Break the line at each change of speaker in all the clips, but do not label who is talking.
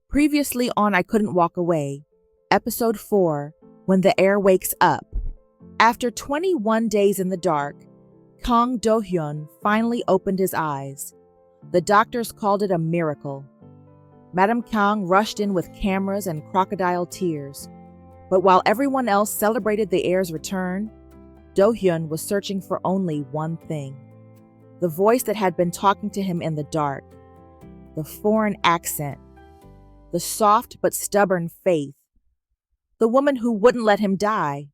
Previously on I Couldn't Walk Away, Episode 4, When the Heir Wakes Up. After 21 days in the dark, Kang Do-hyun finally opened his eyes. The doctors called it a miracle. Madame Kang rushed in with cameras and crocodile tears. But while everyone else celebrated the heir's return, Do-hyun was searching for only one thing. The voice that had been talking to him in the dark. The foreign accent. The soft but stubborn faith. The woman who wouldn't let him die.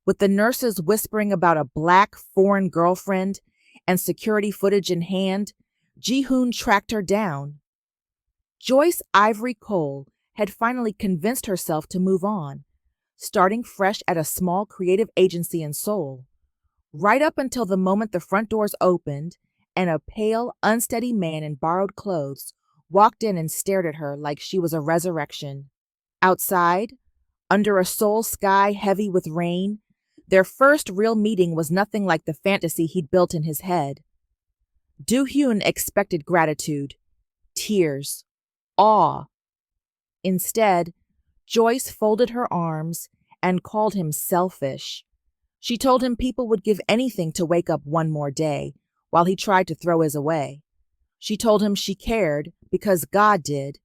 With the nurses whispering about a black foreign girlfriend and security footage in hand, Ji-hoon tracked her down. Joyce Ivory Cole had finally convinced herself to move on, starting fresh at a small creative agency in Seoul, right up until the moment the front doors opened and a pale, unsteady man in borrowed clothes walked in and stared at her like she was a resurrection. Outside, under a Seoul sky heavy with rain, their first real meeting was nothing like the fantasy he'd built in his head. Do-hyun expected gratitude, tears, awe. Instead, Joyce folded her arms and called him selfish. She told him people would give anything to wake up one more day, while he tried to throw his away. She told him she cared because God did,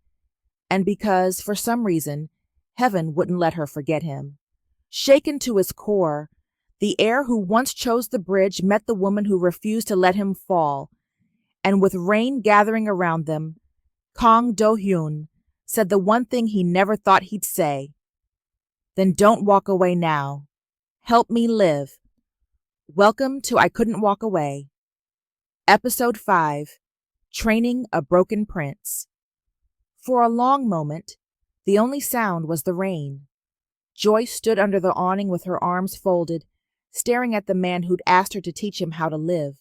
and because, for some reason, heaven wouldn't let her forget him. Shaken to his core, the heir who once chose the bridge met the woman who refused to let him fall, and with rain gathering around them, Kang Do-hyun said the one thing he never thought he'd say. Then don't walk away now. Help me live. Welcome to I Couldn't Walk Away. Episode 5, Training a Broken Prince. For a long moment, the only sound was the rain. Joyce stood under the awning with her arms folded, staring at the man who'd asked her to teach him how to live,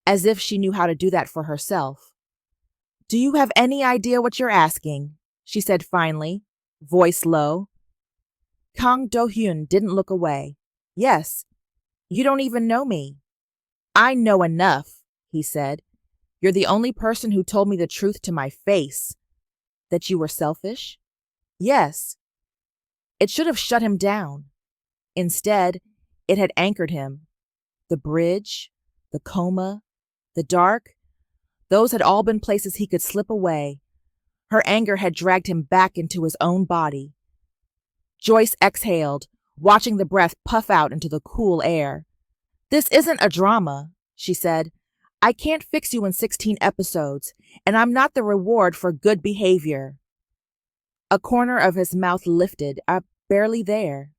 as if she knew how to do that for herself. "Do you have any idea what you're asking?" she said finally, voice low. Kang Do-hyun didn't look away. "Yes, you don't even know me." "I know enough," he said. "You're the only person who told me the truth to my face." "That you were selfish?" "Yes." It should have shut him down. Instead, it had anchored him. The bridge, the coma, the dark, those had all been places he could slip away. Her anger had dragged him back into his own body. Joyce exhaled, watching the breath puff out into the cool air. "This isn't a drama," she said. "I can't fix you in 16 episodes, and I'm not the reward for good behavior." A corner of his mouth lifted, barely there.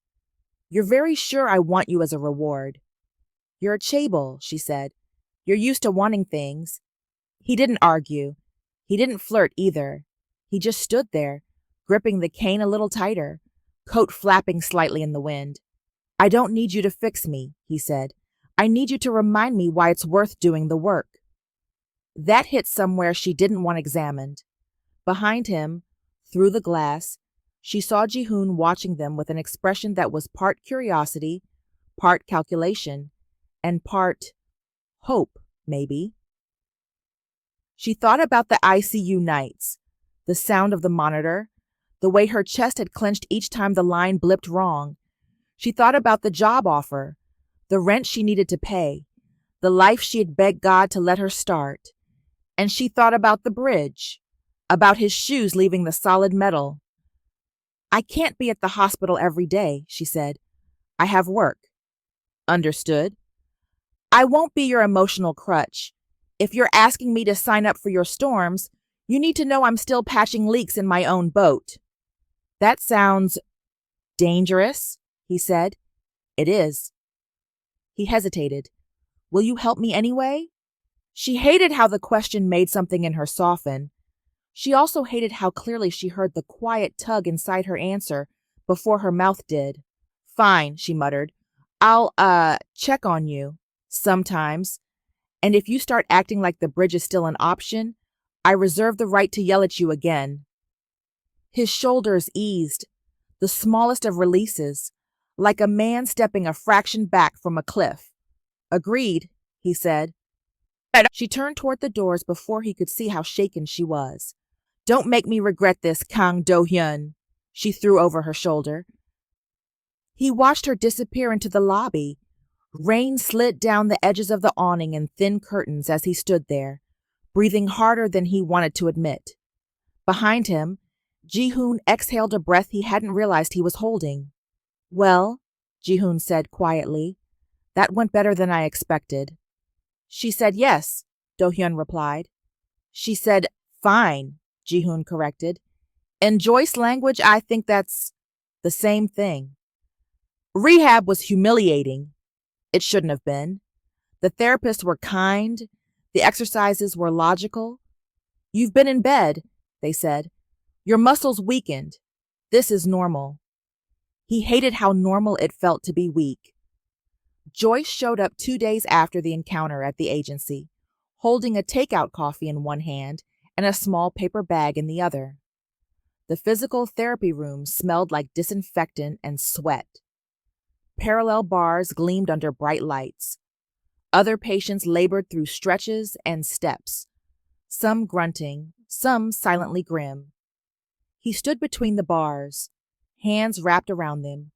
"You're very sure I want you as a reward." "You're a Chaebol," she said. "You're used to wanting things." He didn't argue. He didn't flirt either. He just stood there, gripping the cane a little tighter, coat flapping slightly in the wind. "I don't need you to fix me," he said. "I need you to remind me why it's worth doing the work." That hit somewhere she didn't want examined. Behind him, through the glass, she saw Ji-hoon watching them with an expression that was part curiosity, part calculation, and part hope, maybe. She thought about the ICU nights, the sound of the monitor, the way her chest had clenched each time the line blipped wrong. She thought about the job offer, the rent she needed to pay, the life she had begged God to let her start. And she thought about the bridge, about his shoes leaving the solid metal. "I can't be at the hospital every day," she said. "I have work." "Understood." "I won't be your emotional crutch. If you're asking me to sign up for your storms, you need to know I'm still patching leaks in my own boat." "That sounds dangerous," he said. "It is." He hesitated. "Will you help me anyway?" She hated how the question made something in her soften. She also hated how clearly she heard the quiet tug inside her answer before her mouth did. "Fine," she muttered. "I'll, check on you. Sometimes. And if you start acting like the bridge is still an option, I reserve the right to yell at you again." His shoulders eased, the smallest of releases, like a man stepping a fraction back from a cliff. "Agreed," he said. She turned toward the doors before he could see how shaken she was. Don't make me regret this, Kang Do-hyun, she threw over her shoulder. He watched her disappear into the lobby. Rain slid down the edges of the awning in thin curtains as he stood there, breathing harder than he wanted to admit. Behind him, Ji-hoon exhaled a breath he hadn't realized he was holding. Well, Ji-hoon said quietly, that went better than I expected. She said yes, Do-hyun replied. She said fine, Ji-hoon corrected. In Joyce language, I think that's the same thing. Rehab was humiliating. It shouldn't have been. The therapists were kind. The exercises were logical. You've been in bed, they said. Your muscles weakened. This is normal. He hated how normal it felt to be weak. Joyce showed up 2 days after the encounter at the agency, holding a takeout coffee in one hand and a small paper bag in the other. The physical therapy room smelled like disinfectant and sweat. Parallel bars gleamed under bright lights. Other patients labored through stretches and steps, some grunting, some silently grim. He stood between the bars, hands wrapped around them,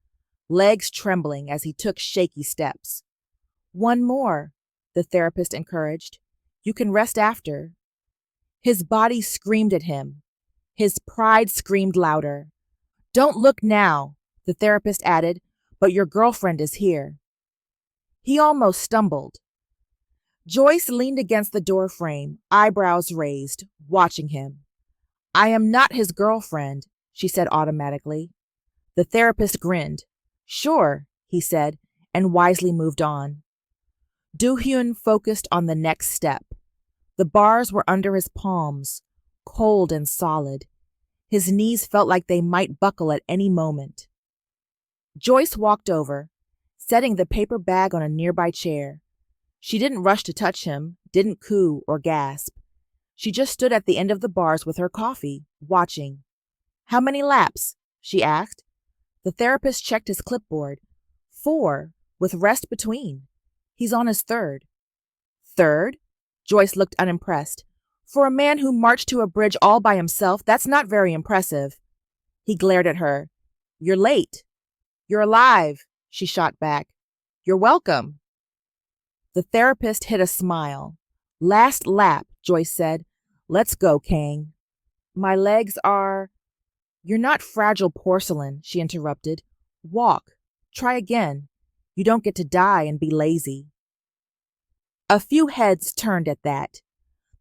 legs trembling as he took shaky steps. One more, the therapist encouraged. You can rest after. His body screamed at him. His pride screamed louder. Don't look now, the therapist added, but your girlfriend is here. He almost stumbled. Joyce leaned against the door frame, eyebrows raised, watching him. I am not his girlfriend, she said automatically. The therapist grinned. Sure, he said, and wisely moved on. Do-hyun focused on the next step. The bars were under his palms, cold and solid. His knees felt like they might buckle at any moment. Joyce walked over, setting the paper bag on a nearby chair. She didn't rush to touch him, didn't coo or gasp. She just stood at the end of the bars with her coffee, watching. How many laps? She asked. The therapist checked his clipboard. 4, with rest between. He's on his 3rd. 3rd? Joyce looked unimpressed. For a man who marched to a bridge all by himself, that's not very impressive. He glared at her. You're late. You're alive, she shot back. You're welcome. The therapist hid a smile. Last lap, Joyce said. Let's go, Kang. My legs are... You're not fragile porcelain, she interrupted. Walk. Try again. You don't get to die and be lazy. A few heads turned at that.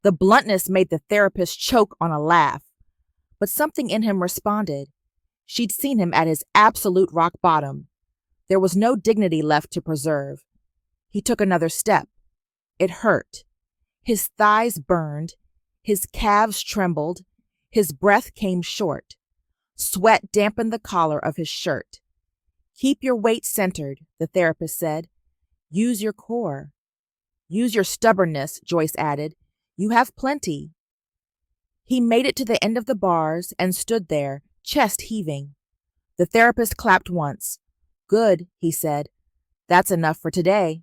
The bluntness made the therapist choke on a laugh. But something in him responded. She'd seen him at his absolute rock bottom. There was no dignity left to preserve. He took another step. It hurt. His thighs burned. His calves trembled. His breath came short. Sweat dampened the collar of his shirt. Keep your weight centered, the therapist said. Use your core. Use your stubbornness, Joyce added. You have plenty. He made it to the end of the bars and stood there, chest heaving. The therapist clapped once. Good, he said. That's enough for today.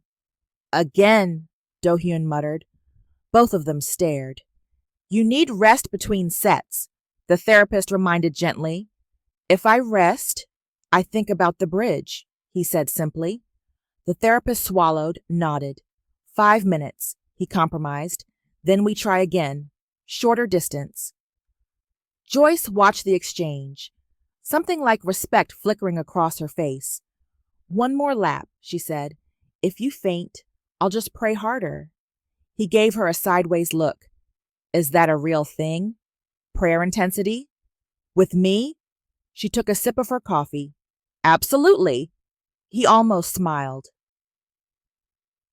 Again, Do-hyun muttered. Both of them stared. You need rest between sets, the therapist reminded gently. If I rest, I think about the bridge, he said simply. The therapist swallowed, nodded. 5 minutes, he compromised. Then we try again. Shorter distance. Joyce watched the exchange, something like respect flickering across her face. One more lap, she said. If you faint, I'll just pray harder. He gave her a sideways look. Is that a real thing? Prayer intensity? With me? She took a sip of her coffee. Absolutely. He almost smiled.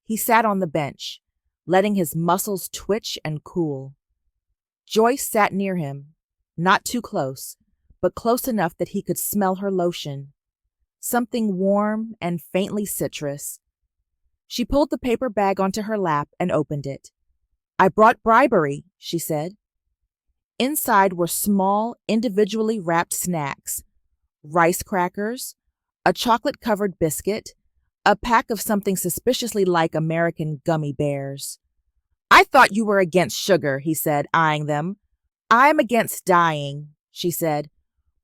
He sat on the bench, letting his muscles twitch and cool. Joyce sat near him, not too close, but close enough that he could smell her lotion. Something warm and faintly citrus. She pulled the paper bag onto her lap and opened it. I brought bribery, she said. Inside were small, individually wrapped snacks, rice crackers, a chocolate-covered biscuit, a pack of something suspiciously like American gummy bears. I thought you were against sugar, he said, eyeing them. I'm against dying, she said.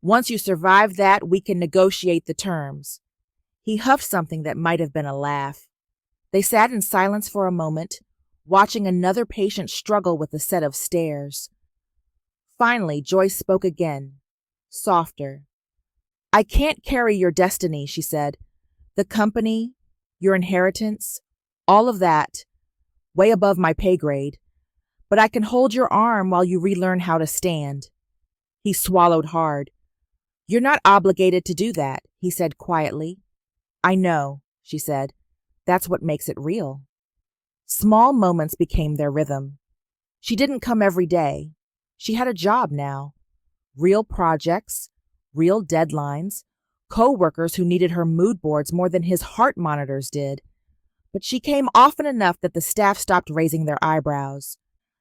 Once you survive that, we can negotiate the terms. He huffed something that might have been a laugh. They sat in silence for a moment, watching another patient struggle with a set of stairs. Finally, Joyce spoke again, softer. I can't carry your destiny, she said. The company, your inheritance, all of that, way above my pay grade. But I can hold your arm while you relearn how to stand. He swallowed hard. You're not obligated to do that, he said quietly. I know, she said. That's what makes it real. Small moments became their rhythm. She didn't come every day. She had a job now. Real projects, real deadlines, co-workers who needed her mood boards more than his heart monitors did. But she came often enough that the staff stopped raising their eyebrows.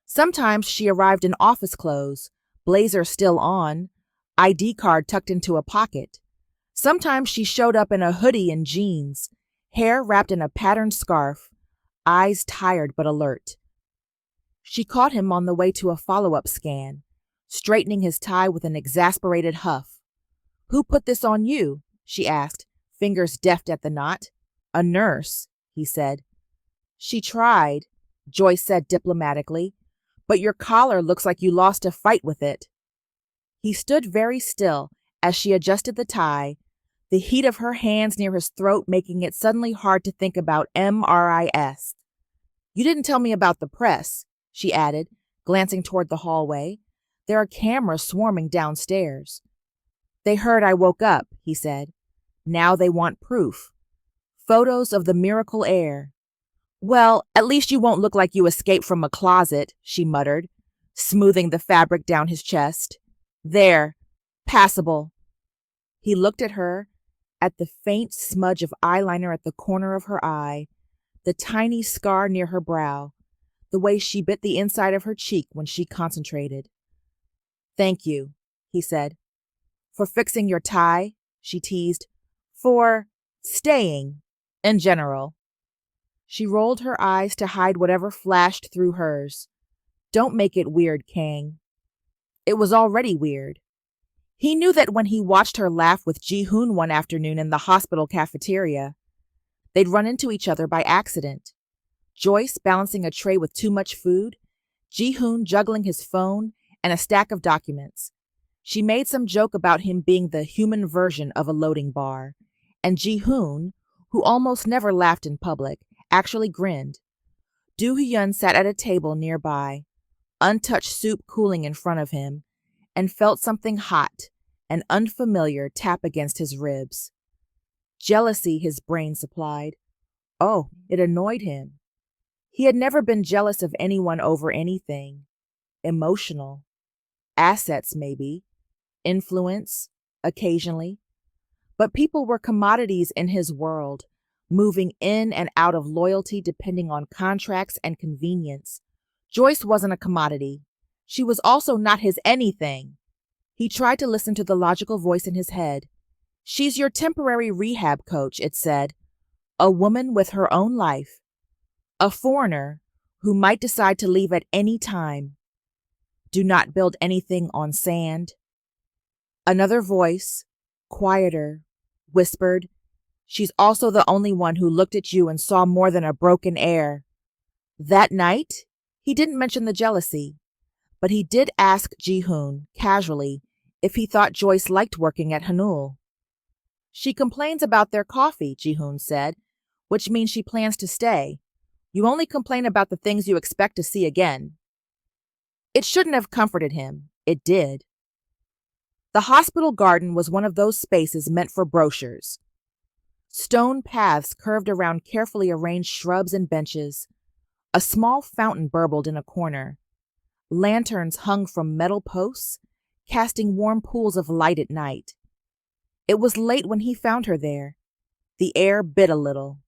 Sometimes she arrived in office clothes, blazer still on, ID card tucked into a pocket. Sometimes she showed up in a hoodie and jeans, hair wrapped in a patterned scarf, eyes tired but alert. She caught him on the way to a follow-up scan, straightening his tie with an exasperated huff. Who put this on you? She asked, fingers deft at the knot. A nurse, he said. She tried, Joyce said diplomatically, but your collar looks like you lost a fight with it. He stood very still as she adjusted the tie, the heat of her hands near his throat making it suddenly hard to think about MRIS. You didn't tell me about the press, she added, glancing toward the hallway. There are cameras swarming downstairs. They heard I woke up, he said. Now they want proof. Photos of the miracle Heir. Well, at least you won't look like you escaped from a closet, she muttered, smoothing the fabric down his chest. There, passable. He looked at her, at the faint smudge of eyeliner at the corner of her eye, the tiny scar near her brow, the way she bit the inside of her cheek when she concentrated. Thank you, he said. For fixing your tie, she teased. For staying, in general. She rolled her eyes to hide whatever flashed through hers. Don't make it weird, Kang. It was already weird. He knew that when he watched her laugh with Ji-hoon one afternoon in the hospital cafeteria. They'd run into each other by accident. Joyce balancing a tray with too much food, Ji-hoon juggling his phone and a stack of documents. She made some joke about him being the human version of a loading bar, and Ji-hoon, who almost never laughed in public, actually grinned. Do-hyun sat at a table nearby, untouched soup cooling in front of him, and felt something hot and unfamiliar tap against his ribs. Jealousy, his brain supplied. Oh, it annoyed him. He had never been jealous of anyone over anything. Emotional. Assets, maybe. Influence, occasionally. But people were commodities in his world, moving in and out of loyalty depending on contracts and convenience. Joyce wasn't a commodity. She was also not his anything. He tried to listen to the logical voice in his head. She's your temporary rehab coach, it said. A woman with her own life. A foreigner who might decide to leave at any time. Do not build anything on sand. Another voice, quieter, whispered, she's also the only one who looked at you and saw more than a broken Heir. That night, he didn't mention the jealousy, but he did ask Ji-hoon, casually, if he thought Joyce liked working at Hanul. She complains about their coffee, Ji-hoon said, which means she plans to stay. You only complain about the things you expect to see again. It shouldn't have comforted him. It did. The hospital garden was one of those spaces meant for brochures. Stone paths curved around carefully arranged shrubs and benches. A small fountain burbled in a corner. Lanterns hung from metal posts, casting warm pools of light at night. It was late when he found her there. The air bit a little.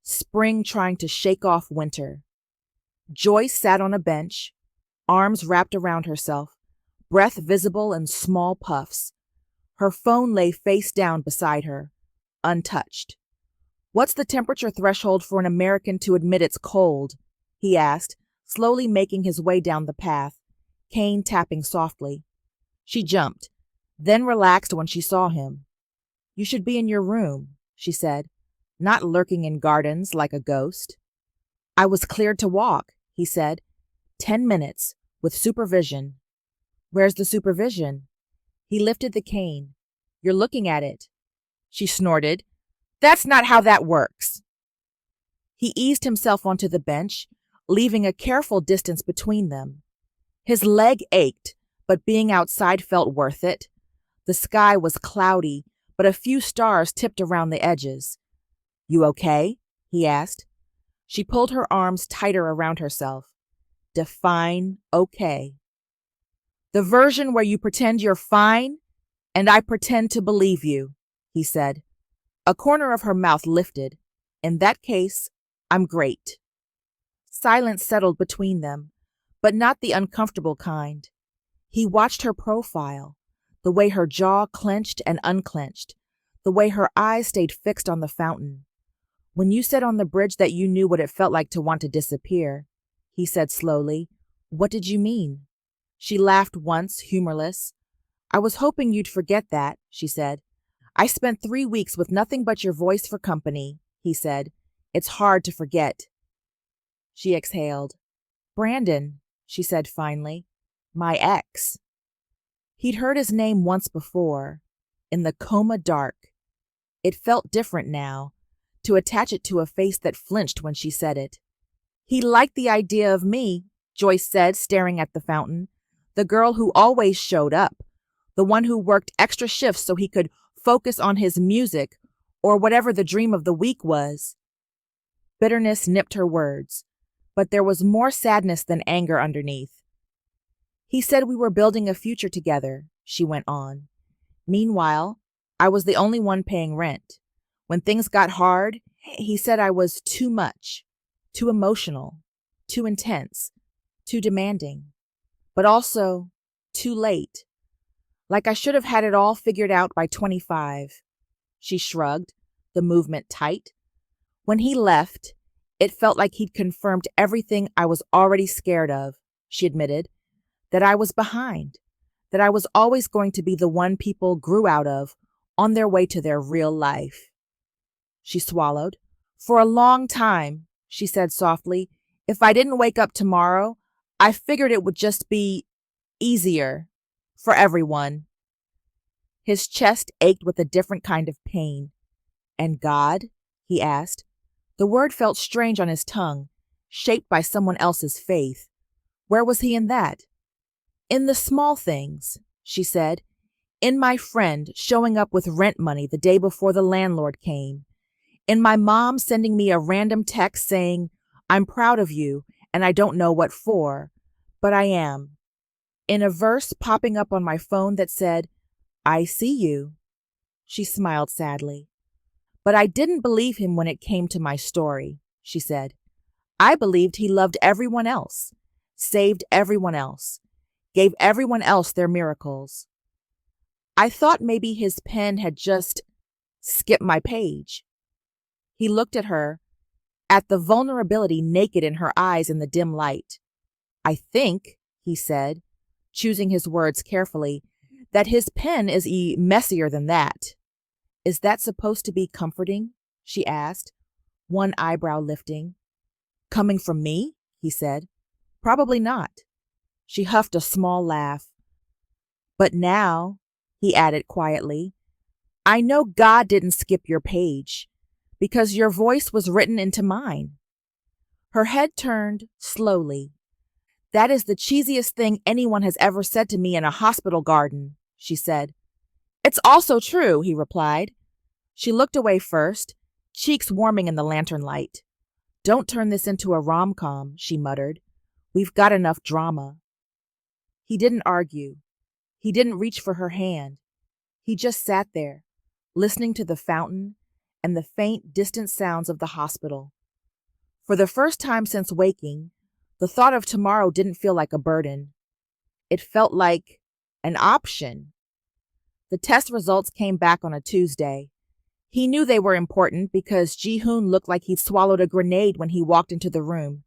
Spring trying to shake off winter. Joyce sat on a bench, arms wrapped around herself, breath visible in small puffs. Her phone lay face down beside her, untouched. What's the temperature threshold for an American to admit it's cold? He asked, slowly making his way down the path, cane tapping softly. She jumped, then relaxed when she saw him. "You should be in your room," she said, "not lurking in gardens like a ghost." "I was cleared to walk," he said. 10 minutes, with supervision." "Where's the supervision?" He lifted the cane. "You're looking at it." She snorted. "That's not how that works." He eased himself onto the bench, leaving a careful distance between them. His leg ached, but being outside felt worth it. The sky was cloudy, but a few stars tipped around the edges. "You okay?" he asked. She pulled her arms tighter around herself. "Define okay." "The version where you pretend you're fine, and I pretend to believe you," he said. A corner of her mouth lifted. "In that case, I'm great." Silence settled between them, but not the uncomfortable kind. He watched her profile, the way her jaw clenched and unclenched, the way her eyes stayed fixed on the fountain. "When you said on the bridge that you knew what it felt like to want to disappear," he said slowly, "what did you mean?" She laughed once, humorless. "I was hoping you'd forget that," she said. "I spent 3 weeks with nothing but your voice for company," he said. "It's hard to forget." She exhaled. "Brandon," she said finally. "My ex." He'd heard his name once before, in the Coma dark. It felt different now, to attach it to a face that flinched when she said it. "He liked the idea of me," Joyce said, staring at the fountain. "The girl who always showed up. The one who worked extra shifts so he could focus on his music, or whatever the dream of the week was." Bitterness nipped her words, but there was more sadness than anger underneath. "He said we were building a future together," she went on. "Meanwhile, I was the only one paying rent. When things got hard, he said I was too much, too emotional, too intense, too demanding, but also too late. Like I should have had it all figured out by 25. She shrugged, the movement tight. "When he left, it felt like he'd confirmed everything I was already scared of," she admitted. "That I was behind, that I was always going to be the one people grew out of on their way to their real life." She swallowed. "For a long time," she said softly, "if I didn't wake up tomorrow, I figured it would just be easier for everyone." His chest ached with a different kind of pain. "And God?" he asked. The word felt strange on his tongue, shaped by someone else's faith. Where was he in that? "In the small things," she said. "In my friend showing up with rent money the day before the landlord came. In my mom sending me a random text saying, 'I'm proud of you, and I don't know what for, but I am.' In a verse popping up on my phone that said, 'I see you.'" She smiled sadly. "But I didn't believe him when it came to my story," she said. "I believed he loved everyone else, saved everyone else, gave everyone else their miracles. I thought maybe his pen had just skipped my page." He looked at her, at the vulnerability naked in her eyes in the dim light. "I think," he said, choosing his words carefully, "that his pen is messier than that." "Is that supposed to be comforting?" she asked, one eyebrow lifting. "Coming from me?" he said. "Probably not." She huffed a small laugh. "But now," he added quietly, "I know God didn't skip your page, because your voice was written into mine." Her head turned slowly. "That is the cheesiest thing anyone has ever said to me in a hospital garden," she said. "It's also true," he replied. She looked away first, cheeks warming in the lantern light. "Don't turn this into a rom-com," she muttered. "We've got enough drama." He didn't argue. He didn't reach for her hand. He just sat there, listening to the fountain and the faint, distant sounds of the hospital. For the first time since waking, the thought of tomorrow didn't feel like a burden. It felt like an option. The test results came back on a Tuesday. He knew they were important because Ji-hoon looked like he'd swallowed a grenade when he walked into the room.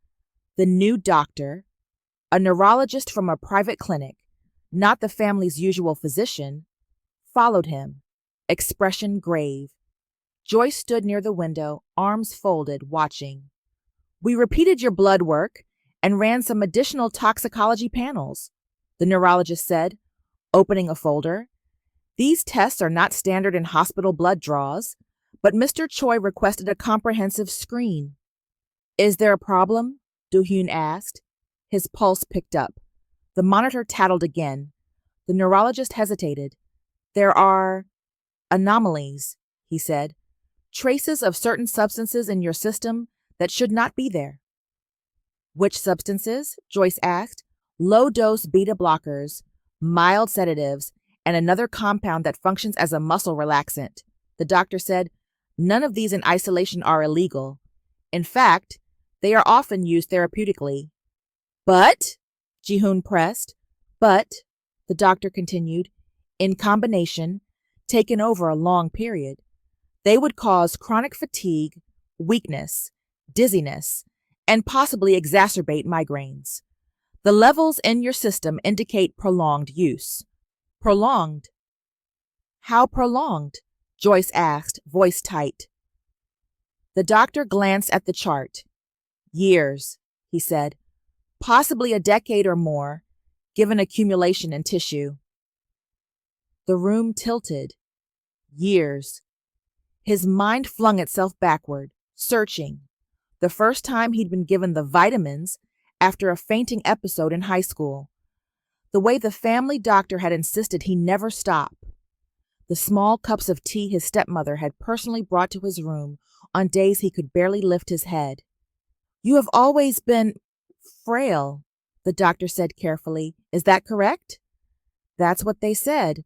The new doctor, A neurologist from a private clinic, not the family's usual physician, followed him, expression grave. Joyce stood near the window, arms folded, watching. "We repeated your blood work and ran some additional toxicology panels," the neurologist said, opening a folder. "These tests are not standard in hospital blood draws, but Mr. Choi requested a comprehensive screen." "Is there a problem?" Do-hyun asked. His pulse picked up. The monitor tattled again. The neurologist hesitated. "There are anomalies," he said. "Traces of certain substances in your system that should not be there." "Which substances?" Joyce asked. "Low-dose beta blockers, mild sedatives, and another compound that functions as a muscle relaxant." The doctor said, "None of these in isolation are illegal. In fact, they are often used therapeutically." "But," Ji-hoon pressed, "but," the doctor continued, "in combination, taken over a long period, they would cause chronic fatigue, weakness, dizziness, and possibly exacerbate migraines. The levels in your system indicate prolonged use." "Prolonged? How prolonged?" Joyce asked, voice tight. The doctor glanced at the chart. "Years," he said. "Possibly a decade or more, given accumulation in tissue." The room tilted. Years. His mind flung itself backward, searching. The first time he'd been given the vitamins after a fainting episode in high school. The way the family doctor had insisted he never stop. The small cups of tea his stepmother had personally brought to his room on days he could barely lift his head. "You have always been frail," the doctor said carefully. "Is that correct?" "That's what they said.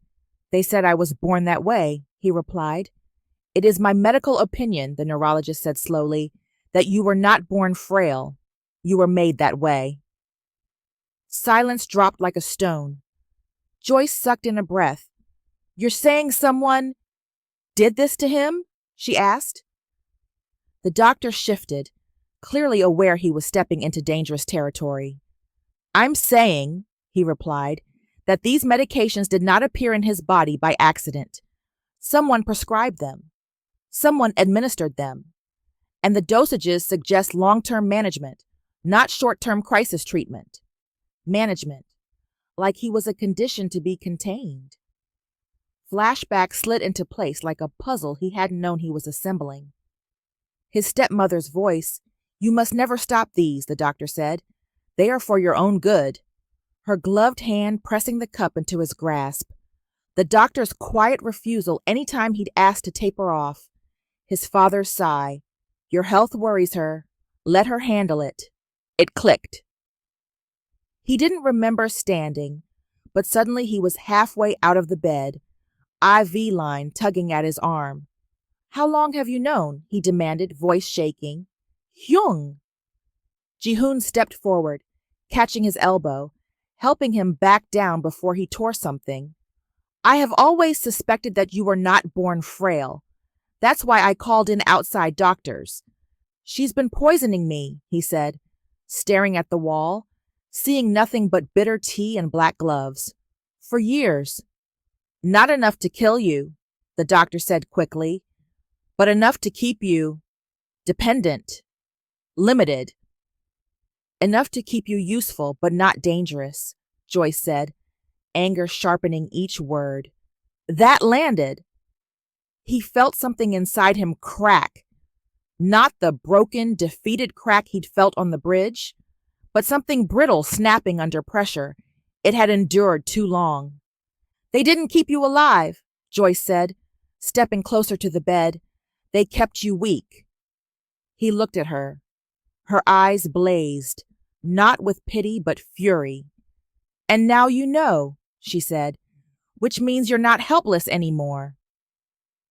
They said I was born that way," he replied. "It is my medical opinion," the neurologist said slowly, "that you were not born frail. You were made that way." Silence dropped like a stone. Joyce sucked in a breath. "You're saying someone did this to him?" she asked. The doctor shifted, clearly aware he was stepping into dangerous territory. "I'm saying," he replied, "that these medications did not appear in his body by accident. Someone prescribed them. Someone administered them. And the dosages suggest long-term management, not short-term crisis treatment. Management, like he was a condition to be contained." Flashback slid into place like a puzzle he hadn't known he was assembling. His stepmother's voice, "You must never stop these," the doctor said. "They are for your own good." Her gloved hand pressing the cup into his grasp. The doctor's quiet refusal any time he'd asked to taper off. His father's sigh. "Your health worries her. Let her handle it." It clicked. He didn't remember standing, but suddenly he was halfway out of the bed, IV line tugging at his arm. "How long have you known?" he demanded, voice shaking. "Hyung!" Ji-hoon stepped forward, catching his elbow, helping him back down before he tore something. "I have always suspected that you were not born frail. That's why I called in outside doctors. She's been poisoning me," he said, staring at the wall, seeing nothing but bitter tea and black gloves. "For years." "Not enough to kill you," the doctor said quickly, "but enough to keep you dependent, limited. Enough to keep you useful but not dangerous," Joyce said, anger sharpening each word. That landed. He felt something inside him crack. Not the broken, defeated crack he'd felt on the bridge, but something brittle snapping under pressure. It had endured too long. "They didn't keep you alive," Joyce said, stepping closer to the bed. "They kept you weak." He looked at her. Her eyes blazed, not with pity but fury. "And now you know," she said, "which means you're not helpless anymore."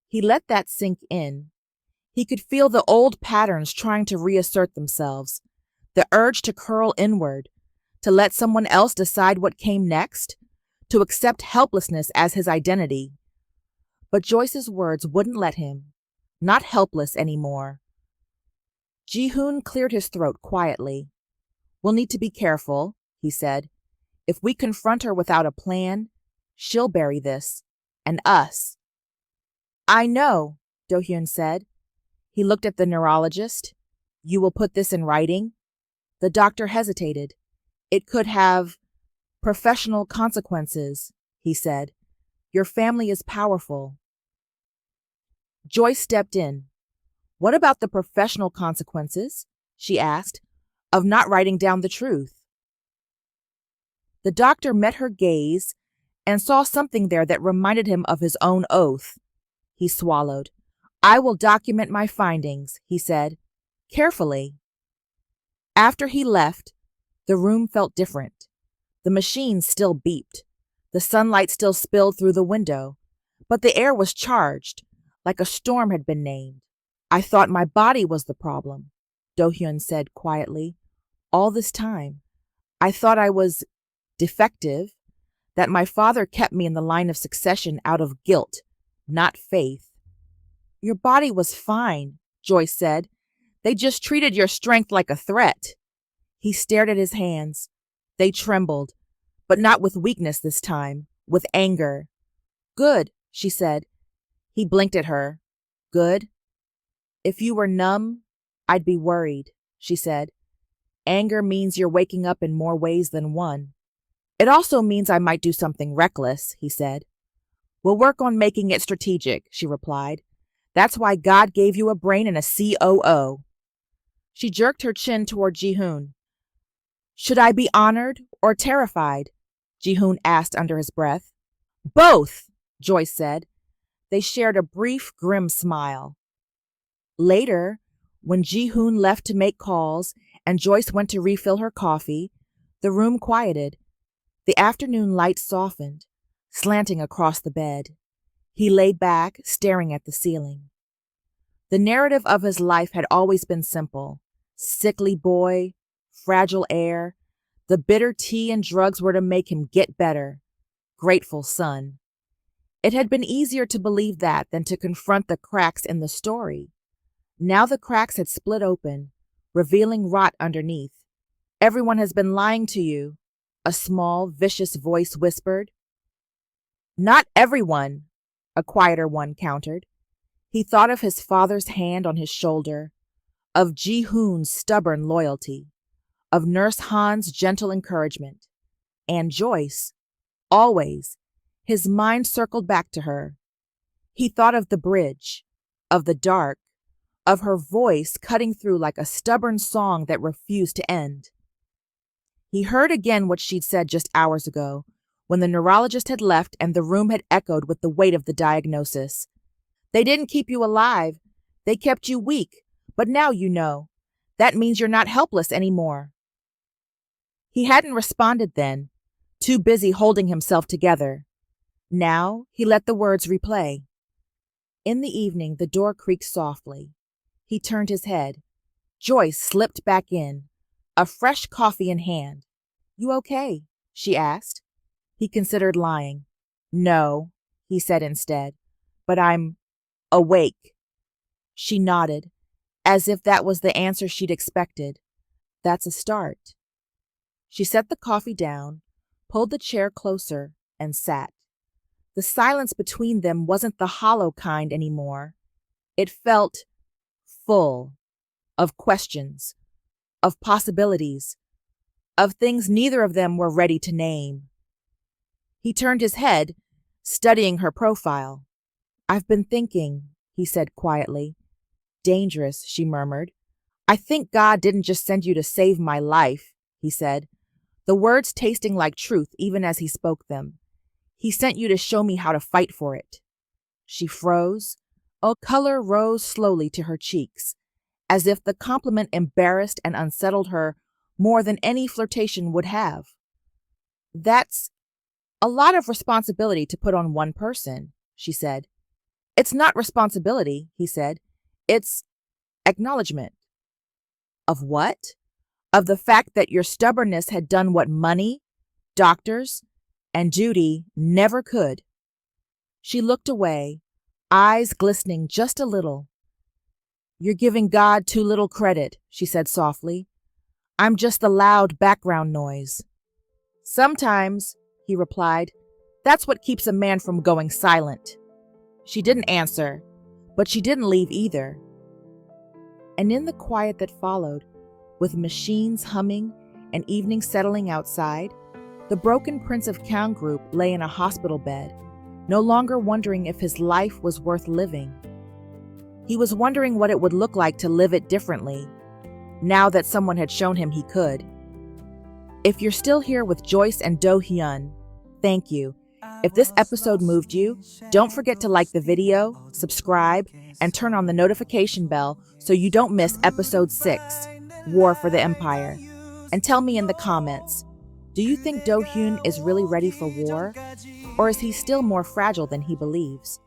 He let that sink in. He could feel the old patterns trying to reassert themselves, the urge to curl inward, to let someone else decide what came next, to accept helplessness as his identity. But Joyce's words wouldn't let him. Not helpless anymore. Ji-hoon cleared his throat quietly. "We'll need to be careful," he said. If we confront her without a plan, she'll bury this. And us. I know, Do-hyun said. He looked at the neurologist. You will put this in writing? The doctor hesitated. It could have professional consequences, he said. Your family is powerful. Joyce stepped in. What about the professional consequences, she asked, of not writing down the truth? The doctor met her gaze and saw something there that reminded him of his own oath. He swallowed. I will document my findings, he said, carefully. After he left, the room felt different. The machine still beeped. The sunlight still spilled through the window, but the air was charged, like a storm had been named. I thought my body was the problem, Do-hyun said quietly. All this time, I thought I was defective, that my father kept me in the line of succession out of guilt, not faith. Your body was fine, Joyce said. They just treated your strength like a threat. He stared at his hands. They trembled, but not with weakness this time, with anger. Good, she said. He blinked at her. Good? If you were numb, I'd be worried, she said. Anger means you're waking up in more ways than one. It also means I might do something reckless, he said. We'll work on making it strategic, she replied. That's why God gave you a brain and a COO. She jerked her chin toward Ji-hoon. Should I be honored or terrified? Ji-hoon asked under his breath. Both, Joyce said. They shared a brief, grim smile. Later, when Ji-hoon left to make calls and Joyce went to refill her coffee, the room quieted. The afternoon light softened, slanting across the bed. He lay back, staring at the ceiling. The narrative of his life had always been simple. Sickly boy, fragile heir, the bitter tea and drugs were to make him get better. Grateful son. It had been easier to believe that than to confront the cracks in the story. Now the cracks had split open, revealing rot underneath. Everyone has been lying to you, a small, vicious voice whispered. Not everyone, a quieter one countered. He thought of his father's hand on his shoulder, of Ji-hoon's stubborn loyalty, of Nurse Han's gentle encouragement. And Joyce, always, his mind circled back to her. He thought of the bridge, of the dark, of her voice cutting through like a stubborn song that refused to end. He heard again what she'd said just hours ago, when the neurologist had left and the room had echoed with the weight of the diagnosis. They didn't keep you alive. They kept you weak. But now you know. That means you're not helpless anymore. He hadn't responded then, too busy holding himself together. Now he let the words replay. In the evening, the door creaked softly. He turned his head. Joyce slipped back in, a fresh coffee in hand. You okay? She asked. He considered lying. No, he said instead, but I'm awake. She nodded, as if that was the answer she'd expected. That's a start. She set the coffee down, pulled the chair closer, and sat. The silence between them wasn't the hollow kind anymore. It felt full of questions, of possibilities, of things neither of them were ready to name. He turned his head, studying her profile. I've been thinking, he said quietly. Dangerous, she murmured. I think God didn't just send you to save my life, he said, the words tasting like truth even as he spoke them. He sent you to show me how to fight for it. She froze. A color rose slowly to her cheeks, as if the compliment embarrassed and unsettled her more than any flirtation would have. That's a lot of responsibility to put on one person, she said. It's not responsibility, he said. It's acknowledgement. Of what? Of the fact that your stubbornness had done what money, doctors, and duty never could. She looked away, eyes glistening just a little. You're giving God too little credit, she said softly. I'm just the loud background noise. Sometimes, he replied. That's what keeps a man from going silent. She didn't answer, but she didn't leave either. And in the quiet that followed, with machines humming and evening settling outside, the broken Prince of Town group lay in a hospital bed, no longer wondering if his life was worth living. He was wondering what it would look like to live it differently, now that someone had shown him he could. If you're still here with Joyce and Do-hyun, thank you. If this episode moved you, don't forget to like the video, subscribe, and turn on the notification bell so you don't miss episode 6, War for the Empire. And tell me in the comments, do you think Do-hyun is really ready for war? Or is he still more fragile than he believes?